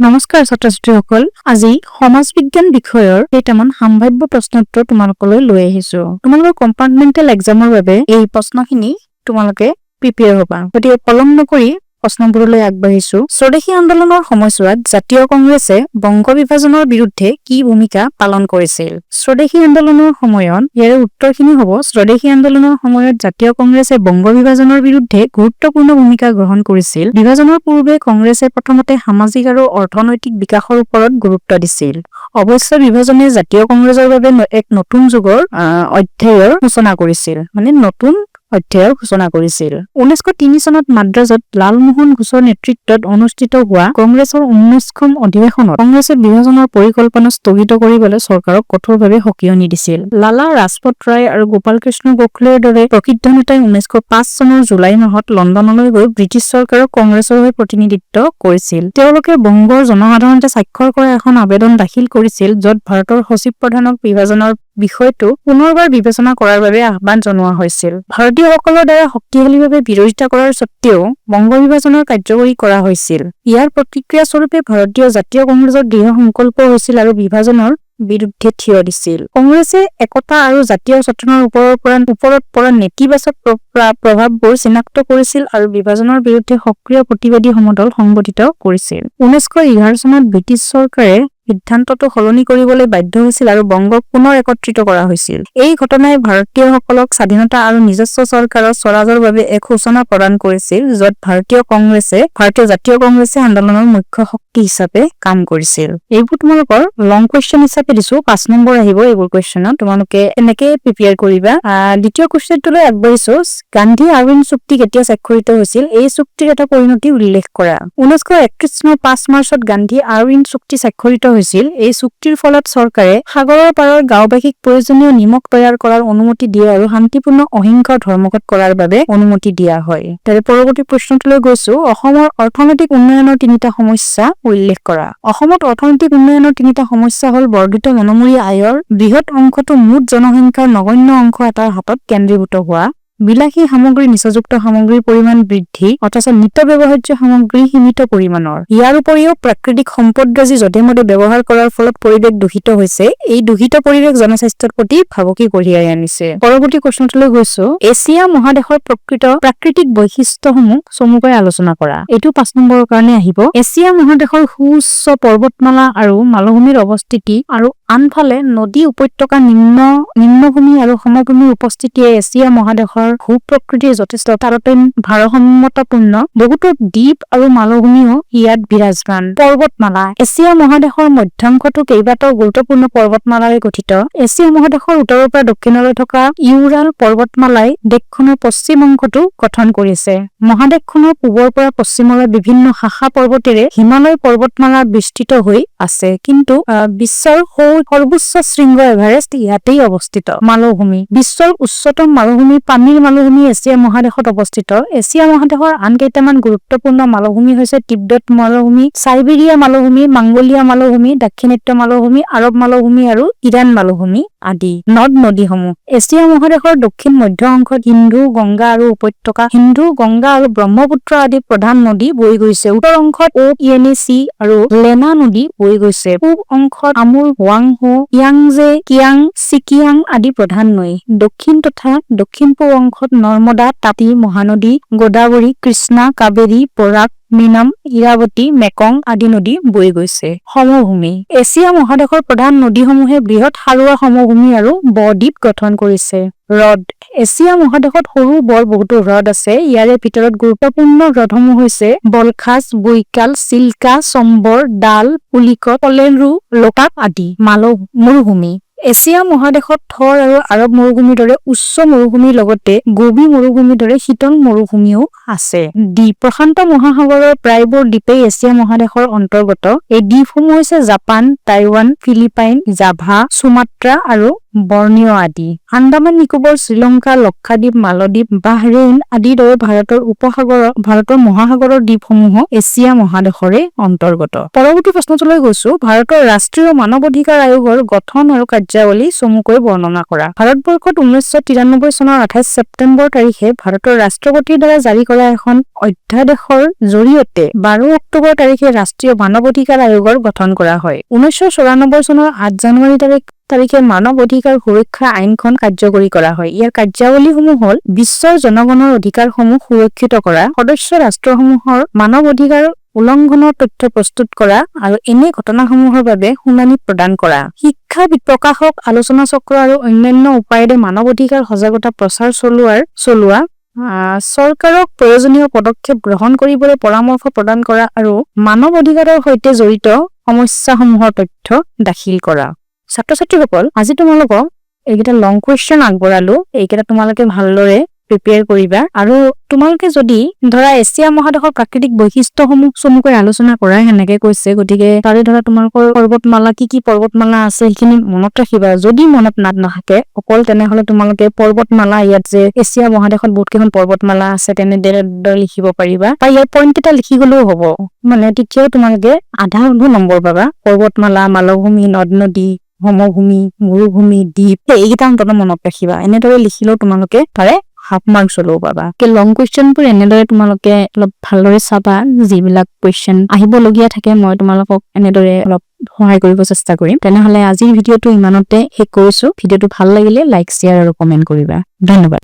নমস্কাৰ ছাত্ৰ-ছাত্ৰীসকল আজি সমাজ বিজ্ঞান বিষয়ৰ কেইটামান সম্ভাৱ্য প্ৰশ্নোত্তৰ তোমালোকলৈ লৈ আহিছো তোমালোকৰ কম্পাৰ্টমেন্টেল এক্সামৰ বাবে এই প্ৰশ্নখিনি তোমালোকে প্ৰিপেয়াৰ হ'বা গতিকে পলম নকৰি প্ৰশ্নবোৰলৈ আগবাঢ়িছো স্বদেশী আন্দোলনৰ সময়ছোৱাত জাতীয় কংগ্ৰেছে বংগ বিভাজনৰ বিৰুদ্ধে কি ভূমিকা পালন কৰিছিল স্বদেশী আন্দোলনৰ সময়ত ইয়াৰ উত্তৰখিনি হ'ব স্বদেশী আন্দোলনৰ সময়ত জাতীয় কংগ্ৰেছে বংগ বিভাজনৰ বিৰুদ্ধে গুৰুত্বপূৰ্ণ ভূমিকা গ্ৰহণ কৰিছিল বিভাজনৰ পূৰ্বে কংগ্ৰেছে প্ৰথমতে সামাজিক আৰু অৰ্থনৈতিক বিকাশৰ ওপৰত গুৰুত্ব দিছিল অৱশ্যে বিভাজনে জাতীয় কংগ্ৰেছৰ বাবে এক নতুন যুগৰ অধ্যায়ৰ সূচনা কৰিছিল নতুন অধ্যায়ৰ ঘোষণা কৰিছিল 1903 চনত মাদ্ৰাজত লালমোহন ঘোষৰ নেতৃত্বত অনুষ্ঠিত হোৱা কংগ্ৰেছৰ 19খন অধিৱেশনত কংগ্ৰেছে বিভাজনৰ পৰিকল্পনা স্থগিত কৰিবলৈ চৰকাৰক কঠোৰভাৱে সকিয়নি দিছিল লালা ৰাজপথ ৰায় আৰু গোপাল কৃষ্ণ গোখলেৰ দৰে প্ৰসিদ্ধ নেতাই 1905 চনৰ জুলাই মাহত লণ্ডনলৈ গৈ ব্ৰিটিছ চৰকাৰক কংগ্ৰেছৰ হৈ প্ৰতিনিধিত্ব কৰিছিল তেওঁলোকে বংগৰ জনসাধাৰণে স্বাক্ষৰ কৰা এখন আবেদন দাখিল কৰিছিল য'ত ভাৰতৰ সচিব প্ৰধানক বিভাজনৰ বিষয়টো পুনৰবাৰ বিবেচনা কৰাৰ বাবে আহ্বান জনোৱা হৈছিল ভাৰতীয়সকলৰ দ্বাৰা শক্তিশালীভাৱে বিৰোধিতা কৰাৰ সত্ত্বেও বংগ বিভাজনৰ কাৰ্যকৰী কৰা হৈছিল ইয়াৰ প্ৰতিক্ৰিয়া স্বৰূপে ভাৰতীয় জাতীয় কংগ্ৰেছৰ দৃঢ় সংকল্প হৈছিল আৰু বিভাজনৰ বিৰুদ্ধে থিয় দিছিল কংগ্ৰেছে একতা আৰু জাতীয় চেতনাৰ ওপৰত পৰা নেতিবাচক প্ৰভাৱবোৰ চিনাক্ত কৰিছিল আৰু বিভাজনৰ বিৰুদ্ধে সক্ৰিয় প্ৰতিবাদী সমদল সংগঠিত কৰিছিল 1911 চনত ব্ৰিটিছ চৰকাৰে সিদ্ধান্তটো সলনি কৰিবলৈ বাধ্য হৈছিল আৰু বংগক পুনৰ একত্ৰিত কৰা হৈছিল এই ঘটনাই ভাৰতীয়সকলক স্বাধীনতা আৰু নিজস্ব চৰকাৰৰ স্বৰাজৰ বাবে এক সূচনা প্ৰদান কৰিছিল য'ত ভাৰতীয় জাতীয় কংগ্ৰেছে আন্দোলনৰ মুখ্য শক্তি হিচাপে কাম কৰিছিল এইবোৰ তোমালোকৰ লং কুৱেশ্চন হিচাপে দিছো 5 নম্বৰ আহিব এইবোৰ কুৱেশ্চনত তোমালোকে এনেকে প্ৰিপেয়াৰ কৰিবা দ্বিতীয় কুৱেশ্চনটোলৈ আগবাঢ়িছো গান্ধী আৰউইন চুক্তি কেতিয়া স্বাক্ষৰিত হৈছিল এই চুক্তিৰ এটা পৰিণতি উল্লেখ কৰা 1931 চনৰ 5 মাৰ্চত গান্ধী আৰউইন চুক্তি স্বাক্ষৰিত হৈছিল এই চুক্তিৰ ফলত চৰকাৰে সাগৰৰ পাৰৰ গাঁওবাসীক প্ৰয়োজনীয় নিমখ তৈয়াৰ কৰাৰ অনুমতি দিয়ে আৰু শান্তিপূৰ্ণ অহিংসা ধৰ্মঘট কৰাৰ বাবে অনুমতি দিয়া হয় তাৰে পৰৱৰ্তী প্ৰশ্নটোলৈ গৈছো অসমৰ অৰ্থনৈতিক উন্নয়নৰ তিনিটা সমস্যা উল্লেখ কৰা অসমত অৰ্থনৈতিক উন্নয়নৰ তিনিটা সমস্যা হ'ল বৰ্ধিত মনমূৰি আয়ৰ বৃহৎ অংশটো মুঠ জনসংখ্যাৰ নগণ্য অংশ এটাৰ হাতত কেন্দ্ৰীভূত হোৱা বিলাসী সামগ্ৰী নিচাযুক্ত সামগ্ৰীৰ পৰিমাণ বৃদ্ধি অথচ নিত্য ব্যৱহাৰ্য সামগ্ৰী সীমিত পৰিমাণৰ ইয়াৰ উপৰিও প্ৰাকৃতিক সম্পদৰাজি যধে-মধে ব্যৱহাৰ কৰাৰ ফলত পৰিৱেশ দূষিত হৈছে এই দূষিত পৰিৱেশ জনস্বাস্থ্যৰ প্ৰতি ভাবুকি কঢ়িয়াই আনিছে পৰৱৰ্তী প্ৰশ্নটোলৈ গৈছো এছিয়া মহাদেশৰ প্ৰাকৃতিক বৈশিষ্ট্যসমূহ চমুকৈ আলোচনা কৰা এইটো 5 নম্বৰৰ কাৰণে আহিব এছিয়া মহাদেশৰ সুউচ্চ পৰ্বতমালা আৰু মালভূমিৰ অৱস্থিতি আৰু আনফালে নদী উপত্যকা নিম্নভূমি আৰু সমভূমিৰ উপস্থিতিয়ে এছিয়া মহাদেশৰ ভূ-প্ৰকৃতিৰ যথেষ্ট ভাৰসাম্যতাপূৰ্ণ বহুতো দ্বীপ আৰু মালভূমিও ইয়াত বিৰাজমান পৰ্বতমালা এছিয়া মহাদেশৰ মধ্যাংশটো কেইবাটাও গুৰুত্বপূৰ্ণ পৰ্বতমালাৰে গঠিত এছিয়া মহাদেশৰ উত্তৰৰ পৰা দক্ষিণলৈ থকা ইউৰাল পৰ্বতমালাই দেশখনৰ পশ্চিম অংশটো গঠন কৰিছে মহাদেশখনৰ পূবৰ পৰা পশ্চিমলৈ বিভিন্ন শাখা পৰ্বতেৰে হিমালয় পৰ্বতমালা বিস্তৃত হৈ আছে কিন্তু বিশ্বৰ সৰ্বোচ্চ শৃংগ এভাৰেষ্ট ইয়াতেই অৱস্থিত মালভূমি বিশ্বৰ উচ্চতম মালভূমি পানীৰ মালভূমি এছিয়া মহাদেশত অৱস্থিত এছিয়া মহাদেশৰ আন কেইটামান গুৰুত্বপূৰ্ণ মালভূমি হৈছে তিব্বত মালভূমি চাইবেৰিয়া মালভূমি মংগোলিয়া মালভূমি দাক্ষিণাত্য মালভূমি আৰব মালভূমি আৰু ইৰাণ মালভূমি আদি নদ-নদীসমূহ এছিয়া মহাদেশৰ দক্ষিণ মধ্য অংশত সিন্ধু গংগা আৰু ব্ৰহ্মপুত্ৰ আদি প্ৰধান নদী বৈ গৈছে উত্তৰ অংশত ইয়েনিচি আৰু লেনা নদী বৈ গৈছে পূব অংশত আমুৰ হুৱাংহো ইয়াংজে কিয়াং চিকিয়াং আদি প্ৰধান নৈ দক্ষিণ তথা দক্ষিণ-পূব অংশত নৰ্মদা তাপ্তি মহানদী গোদাবৰী কৃষ্ণা কাবেৰী বৰাক মিনাম ইৰাৱতী মেকং আদি নদী বৈ গৈছে সমভূমি এছিয়া মহাদেশৰ প্ৰধান নদীসমূহে বৃহৎ সাৰুৱা সমভূমি আৰু ব-দ্বীপ গঠন কৰিছে হ্ৰদ এছিয়া মহাদেশত সৰু বৰ বহুতো হ্ৰদ আছে ইয়াৰে ভিতৰত গুৰুত্বপূৰ্ণ হ্ৰদসমূহ হৈছে বলখাজ বৈকাল চিল্কা চম্বৰ ডাল পুলিকট কলেৰু লোকাক আদি মৰুভূমি এছিয়া মহাদেশত থৰ আৰু আৰব মৰুভূমিৰ দৰে উচ্চ মৰুভূমিৰ লগতে গোবি মৰুভূমিৰ দৰে শীতল মৰুভূমিও আছে দ্বীপ প্ৰশান্ত মহাসাগৰৰ প্ৰায়বোৰ দ্বীপেই এছিয়া মহাদেশৰ অন্তৰ্গত এই দ্বীপসমূহ হৈছে Japan Taiwan Philippine Java Sumatra আৰু বৰ্ণীয় আদি। আন্দামান নিকোবৰ, শ্ৰীলংকা, লক্ষাদ্বীপ, মালদ্বীপ, বাহৰেইন আদিৰ দৰে ভাৰতৰ মহাসাগৰৰ দ্বীপসমূহ এছিয়া মহাদেশৰে অন্তৰ্গত। পৰৱৰ্তী প্ৰশ্নটোলৈ গৈছো। ভাৰতৰ ৰাষ্ট্ৰীয় মানৱ অধিকাৰ আয়োগৰ গঠন আৰু কাৰ্যাৱলী চমুকৈ বৰ্ণনা কৰা। ভাৰতবৰ্ষত 1993 চনৰ 28 ছেপ্টেম্বৰ তাৰিখে ভাৰতৰ ৰাষ্ট্ৰপতিৰ দ্বাৰা জাৰি কৰা এখন অধ্যাদেশৰ জৰিয়তে 12 অক্টোবৰ তাৰিখে ৰাষ্ট্ৰীয় মানৱ অধিকাৰ আয়োগৰ গঠন কৰা হয়। 1994 চনৰ 8 জানুৱাৰী তাৰিখে মানৱ অধিকাৰ সুৰক্ষা আইনখন কাৰ্যকৰী কৰা হয়। ইয়াৰ কাৰ্যাৱলীসমূহ হ'ল বিশ্বৰ জনগণৰ অধিকাৰসমূহ সুৰক্ষিত কৰা, সদস্য ৰাষ্ট্ৰসমূহৰ মানৱ অধিকাৰ উলংঘনৰ তথ্য প্ৰস্তুত কৰা আৰু এনে ঘটনাসমূহৰ বাবে শুনানি প্ৰদান কৰা, শিক্ষা প্ৰকাশক, আলোচনা চক্ৰ আৰু অন্যান্য উপায়েৰে মানৱ অধিকাৰ সজাগতা প্ৰচাৰ চলোৱা, চৰকাৰক প্ৰয়োজনীয় পদক্ষেপ গ্ৰহণ কৰিবলৈ পৰামৰ্শ প্ৰদান কৰা আৰু মানৱ অধিকাৰৰ সৈতে জড়িত সমস্যাসমূহৰ তথ্য দাখিল কৰা। ছাত্ৰ-ছাত্ৰীসকল, আজি তোমালোকক এইকেইটা লং কুৱেশ্যন আগবঢ়ালো। এইকেইটা তোমালোকে ভালদৰে প্ৰিপেয়াৰ কৰিবা আৰু তোমালোকে যদি ধৰা এছিয়া মহাদেশৰ প্ৰাকৃতিক বৈশিষ্ট্যসমূহ চমুকৈ আলোচনা কৰা সেনেকে কৈছে, গতিকে তাৰে ধৰা তোমালোকৰ পৰ্বতমালা কি পৰ্বতমালা আছে সেইখিনি মনত ৰাখিবা। যদি মনত নাথাকে অকল, তেনেহলে তোমালোকে পৰ্বতমালা, ইয়াত যে এছিয়া মহাদেশত বহুত কেইখন পৰ্বতমালা আছে তেনেদৰে লিখিব পাৰিবা, বা ইয়াৰ পইণ্ট কেইটা লিখি গলেও হ'ব। মানে তেতিয়াও তোমালোকে আধা নম্বৰ পাবা। পৰ্বতমালা, মালভূমি, নদ-নদী, সমভূমি, মৰুভূমি, দ্বীপ, এইকেইটা অন্তত মনত ৰাখিবা। এনেদৰে লিখিলেও তোমালোকে তাৰে হাফ মাৰ্কছ হলেও পাবা। লং কুৱেশ্যনবোৰ এনেদৰে তোমালোকে অলপ ভালদৰে চাবা। যিবিলাক কুৱেশ্যন আহিবলগীয়া থাকে মই তোমালোকক এনেদৰে অলপ সহায় কৰিব চেষ্টা কৰিম। তেনেহলে আজিৰ ভিডিঅ'টো ইমানতে শেষ কৰিছো। ভিডিঅ'টো ভাল লাগিলে লাইক, শ্বেয়াৰ আৰু কমেন্ট কৰিবা। ধন্যবাদ।